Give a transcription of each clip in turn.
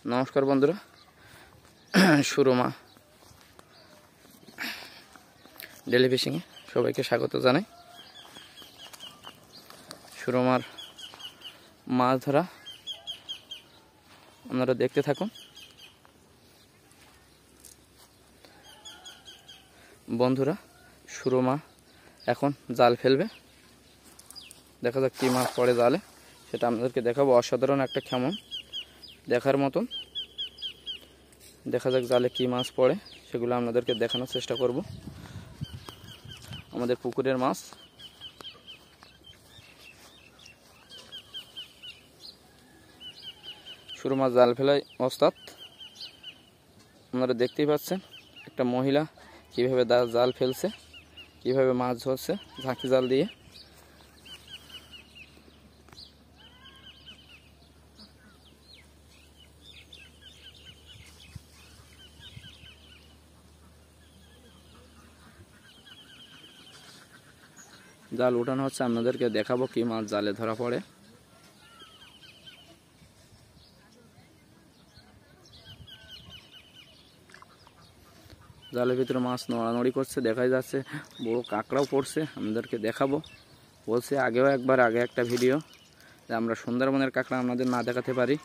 নমস্কার বন্ধুরা, সুরমা ডেলি ফিশিংয়ে সবাইকে স্বাগত জানাই। সুরমার মাছ ধরা আপনারা দেখতে থাকুন। বন্ধুরা, সুরমা এখন জাল ফেলবে, দেখা যাক কী মাছ পড়ে জালে, সেটা আপনাদেরকে দেখাবো। অসাধারণ একটা খেমন দেখার মতন। দেখা যাক জালে কী মাছ পড়ে, সেগুলো আপনাদেরকে দেখানোর চেষ্টা করব। আমাদের পুকুরের মাছ। সুরমা জাল ফেলায় ওস্তাদ, আপনারা দেখতেই পাচ্ছেন। একটা মহিলা কীভাবে জাল ফেলছে, কীভাবে মাছ ধরছে ঝাঁকি জাল দিয়ে। জাল উঠানো হচ্ছে, আপনাদেরকে দেখাবো কি মাছ জালে ধরা পড়ে। জালের ভিতরে মাছ নড়ানড়ি করছে, দেখাই যাচ্ছে। বড় কাঁকড়াও পড়ছে, আপনাদেরকে দেখাবো। বলছে আগে একটা ভিডিও যে আমরা সুন্দরবনের কাঁকড়া আপনাদের না দেখাতে পারি,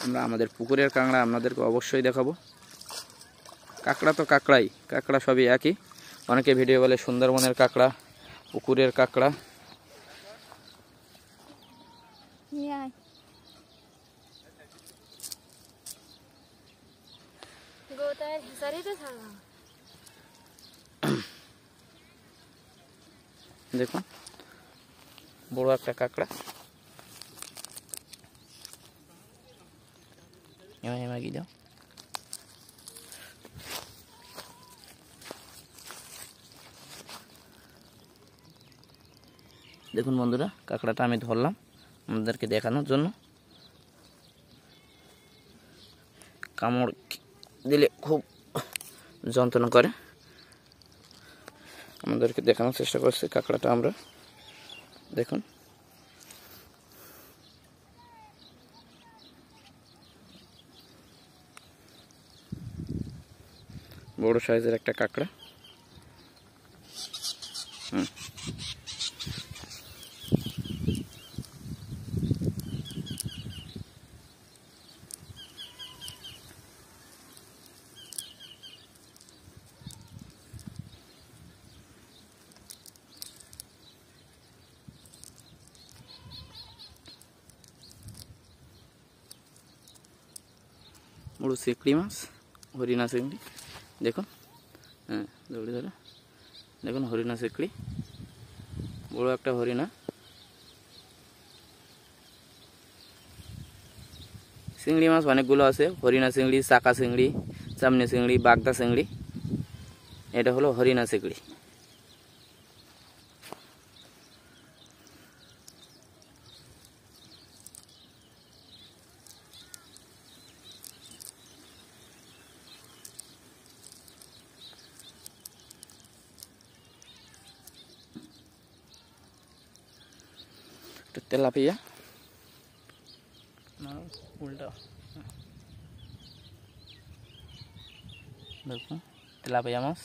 আমরা আমাদের পুকুরের কাঁকড়া আপনাদেরকে অবশ্যই দেখাবো। কাঁকড়া তো কাঁকড়া সবই একই। অনেকে ভিডিও বলে সুন্দরবনের কাঁকড়া, পুকুরের কাঁকড়া। দেখুন বড় একটা কাঁকড়া। এমাগি যাও। দেখুন বন্ধুরা, কাঁকড়াটা আমি ধরলাম আপনাদেরকে দেখানোর জন্য। কামড় দিলে খুব যন্ত্রণা করে, আমাদেরকে দেখানোর চেষ্টা করছি কাঁকড়াটা আমরা। দেখুন বড় সাইজের একটা কাঁকড়া। বড় চিংড়ি মাছ, হরিণা চিংড়ি। দেখুন, হ্যাঁ দৌড়ে ধরে দেখুন, হরিণা চিংড়ি, বড় একটা হরিণা। চিংড়ি মাছ অনেকগুলো আছে, হরিণা চিংড়ি, চাকা চিংড়ি, চামনি চিংড়ি, বাগদা চিংড়ি। এটা হলো হরিণা চিংড়ি। তেলাপিয়া না উল্টা, দেখুন তেলাপিয়া মাছ।